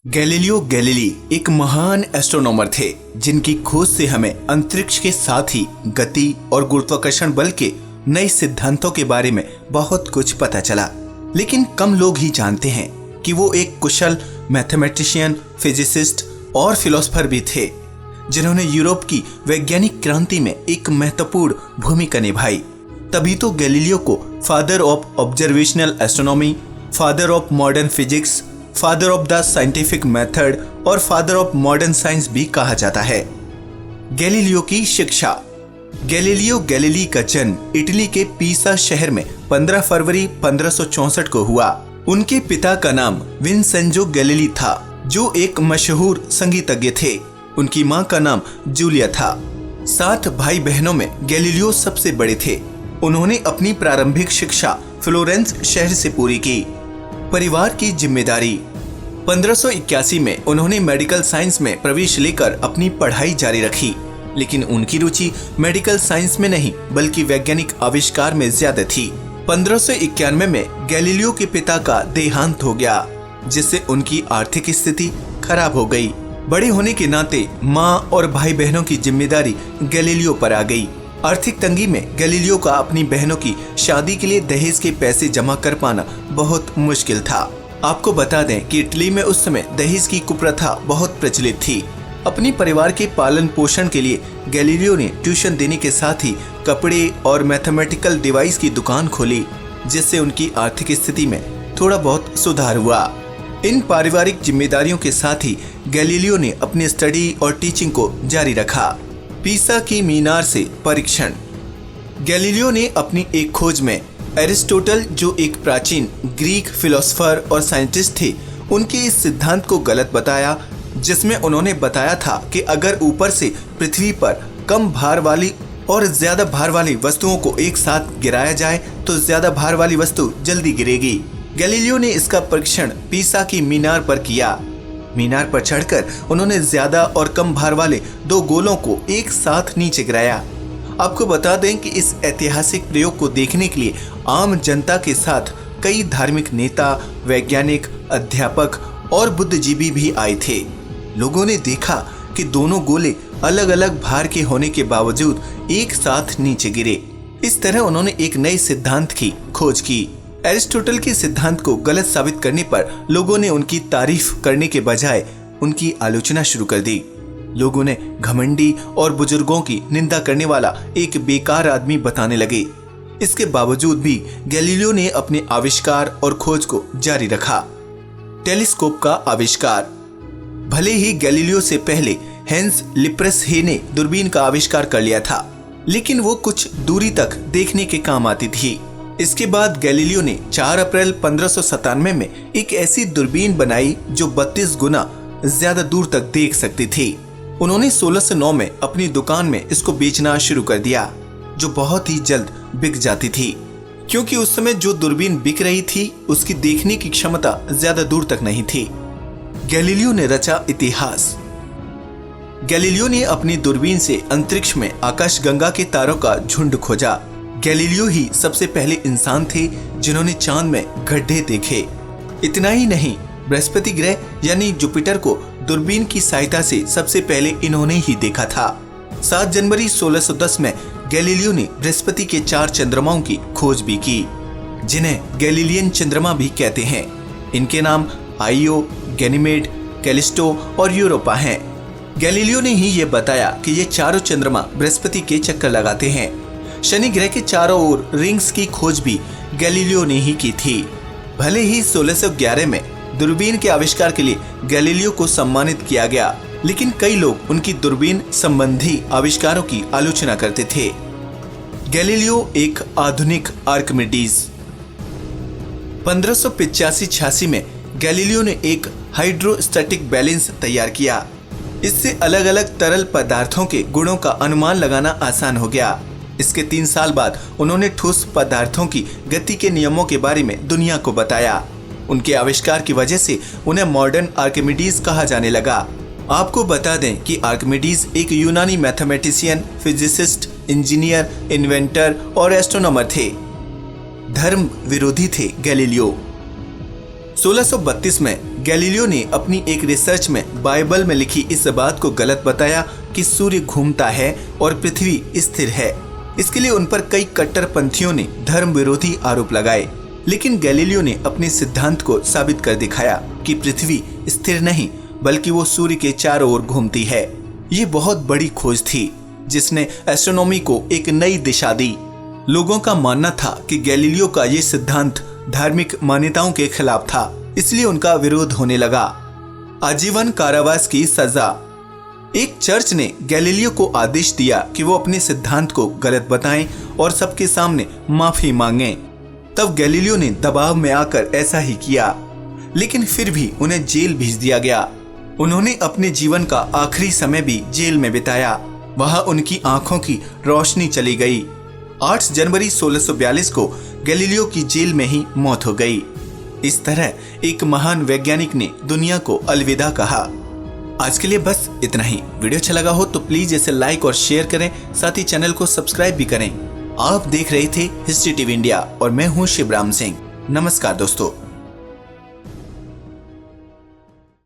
Galileo Galilei एक महान astronomer थे जिनकी खोज से हमें अंतरिक्ष के साथ ही गति और गुरुत्वाकर्षण बल के नए सिद्धांतों के बारे में बहुत कुछ पता चला। लेकिन कम लोग ही जानते हैं कि वो एक कुशल मैथमेटिशियन, फिजिसिस्ट और फिलोसोफर भी थे जिन्होंने यूरोप की वैज्ञानिक क्रांति में एक महत्वपूर्ण भूमिका निभाई। तभी तो गैलीलियो को father of observational astronomy, father of modern physics, father of the scientific method और फादर ऑफ मॉडर्न साइंस भी कहा जाता है। गैलीलियो की शिक्षा। गैलीलियो गैलीली का जन्म इटली के पीसा शहर में 15 फरवरी 1564 को हुआ। उनके पिता का नाम विंसेंजो गैलीली था जो एक मशहूर संगीतज्ञ थे। उनकी मां का नाम जूलिया था। 7 भाई बहनों में गैलीलियो सबसे बड़े थे। उन्होंने अपनी प्रारंभिक शिक्षा फ्लोरेंस शहर से पूरी की। परिवार की जिम्मेदारी। 1581 में उन्होंने मेडिकल साइंस में प्रवेश लेकर अपनी पढ़ाई जारी रखी, लेकिन उनकी रुचि मेडिकल साइंस में नहीं बल्कि वैज्ञानिक आविष्कार में ज्यादा थी। 1591 में गैलीलियो के पिता का देहांत हो गया, जिससे उनकी आर्थिक स्थिति खराब हो गई। बड़े होने के नाते माँ और भाई बहनों की जिम्मेदारी गैलीलियो पर आ गई। आर्थिक तंगी में गैलीलियो का अपनी बहनों की शादी के लिए दहेज के पैसे जमा कर पाना बहुत मुश्किल था। आपको बता दें कि इटली में उस समय दहेज की कुप्रथा बहुत प्रचलित थी। अपनी परिवार के पालन पोषण के लिए गैलीलियो ने ट्यूशन देने के साथ ही कपड़े और मैथमेटिकल डिवाइस की दुकान खोली, जिससे उनकी आर्थिक स्थिति में थोड़ा बहुत सुधार हुआ। इन पारिवारिक जिम्मेदारियों के साथ ही गैलीलियो ने अपनी स्टडी और टीचिंग को जारी रखा। पीसा की मीनार से परीक्षण। गैलीलियो ने अपनी एक खोज में एरिस्टोटल, जो एक प्राचीन ग्रीक फिलोसोफर और साइंटिस्ट थे, उनके इस सिद्धांत को गलत बताया, जिसमें उन्होंने बताया था कि अगर ऊपर से पृथ्वी पर कम भार वाली और ज्यादा भार वाली वस्तुओं को एक साथ गिराया जाए तो ज्यादा भार वाली वस्तु जल्दी गिरेगी। गैलीलियो ने इसका परीक्षण पीसा की मीनार पर किया। मीनार पर चढ़कर उन्होंने ज्यादा और कम भार वाले 2 गोलों को एक साथ नीचे गिराया। आपको बता दें कि इस ऐतिहासिक प्रयोग को देखने के लिए आम जनता के साथ कई धार्मिक नेता, वैज्ञानिक, अध्यापक और बुद्धिजीवी भी आए थे। लोगों ने देखा कि दोनों गोले अलग अलग भार के होने के बावजूद एक साथ नीचे गिरे। इस तरह उन्होंने एक नए सिद्धांत की खोज की। एरिस्टोटल के सिद्धांत को गलत साबित करने पर लोगों ने उनकी तारीफ करने के बजाय उनकी आलोचना शुरू कर दी। लोगों ने घमंडी और बुजुर्गों की निंदा करने वाला एक बेकार आदमी बताने लगे। इसके बावजूद भी गैलीलियो ने अपने आविष्कार और खोज को जारी रखा। टेलीस्कोप का आविष्कार। भले ही गैलीलियो से पहले हेंस लिप्रेस ने दूरबीन का आविष्कार कर लिया था, लेकिन वो कुछ दूरी तक देखने के काम आती थी। इसके बाद गैलीलियो ने 4 अप्रैल 1597 में एक ऐसी दूरबीन बनाई जो 32 गुना ज्यादा दूर तक देख सकती थी। उन्होंने 1609 में अपनी दुकान में इसको बेचना शुरू कर दिया, जो बहुत ही जल्द बिक जाती थी, क्योंकि उस समय जो दूरबीन बिक रही थी उसकी देखने की क्षमता ज्यादा दूर तक नहीं थी। गैलीलियो ने रचा इतिहास। गैलीलियो ने अपनी दूरबीन से अंतरिक्ष में आकाशगंगा के तारों का झुंड खोजा। गैलीलियो ही सबसे पहले इंसान थे जिन्होंने चांद में गड्ढे देखे। इतना ही नहीं, बृहस्पति ग्रह यानी जुपिटर को दूरबीन की सहायता से सबसे पहले इन्होंने ही देखा था। 7 जनवरी 1610 में गैलीलियो ने बृहस्पति के 4 चंद्रमाओं की खोज भी की, जिन्हें गैलीलियन चंद्रमा भी कहते हैं। इनके नाम आइयो, गैनीमेड, कैलिस्टो और यूरोपा हैं। गैलीलियो ने ही ये बताया कि ये चारों चंद्रमा बृहस्पति के चक्कर लगाते हैं। शनि ग्रह के चारों ओर रिंग्स की खोज भी गैलीलियो ने ही की थी। भले ही 1611 में दूरबीन के आविष्कार के लिए गैलीलियो को सम्मानित किया गया, लेकिन कई लोग उनकी दूरबीन संबंधी आविष्कारों की आलोचना करते थे। गैलीलियो एक आधुनिक आर्किमिडीज। 1585-86 में गैलीलियो ने एक हाइड्रोस्टैटिक बैलेंस तैयार किया। इससे अलग अलग तरल पदार्थों के गुणों का अनुमान लगाना आसान हो गया। इसके 3 साल बाद उन्होंने ठोस पदार्थों की गति के नियमों के बारे में दुनिया को बताया। उनके आविष्कार की वजह से उन्हें मॉडर्न आर्किमिडीज कहा जाने लगा। आपको बता दें कि आर्किमिडीज एक यूनानी मैथमेटिशियन, फिजिसिस्ट, इंजीनियर, इन्वेंटर और एस्ट्रोनॉमर थे। धर्म विरोधी थे गैलीलियो। 1632 में गैलीलियो ने अपनी एक रिसर्च में बाइबल में लिखी इस बात को गलत बताया कि सूर्य घूमता है और पृथ्वी स्थिर है। इसके लिए उन पर कई कट्टरपंथियों ने धर्म विरोधी आरोप लगाए, लेकिन गैलीलियो ने अपने सिद्धांत को साबित कर दिखाया कि पृथ्वी स्थिर नहीं बल्कि वो सूर्य के चारों ओर घूमती है। ये बहुत बड़ी खोज थी जिसने एस्ट्रोनॉमी को एक नई दिशा दी। लोगों का मानना था कि गैलीलियो का ये सिद्धांत धार्मिक मान्यताओं के खिलाफ था, इसलिए उनका विरोध होने लगा। आजीवन कारावास की सजा। एक चर्च ने गैलीलियो को आदेश दिया कि वो अपने सिद्धांत को गलत बताएं और सबके सामने माफी मांगें। तब गैलीलियो ने दबाव में आकर ऐसा ही किया, लेकिन फिर भी उन्हें जेल भेज दिया गया। उन्होंने अपने जीवन का आखिरी समय भी जेल में बिताया। वहां उनकी आंखों की रोशनी चली गई। 8 जनवरी 1642 को गैलीलियो की जेल में ही मौत हो गई। इस तरह एक महान वैज्ञानिक ने दुनिया को अलविदा कहा। आज के लिए बस इतना ही। वीडियो अच्छा लगा हो तो प्लीज इसे लाइक और शेयर करें, साथ ही चैनल को सब्सक्राइब भी करें। आप देख रहे थे हिस्ट्री टीवी इंडिया और मैं हूं शिवराम सिंह। नमस्कार दोस्तों।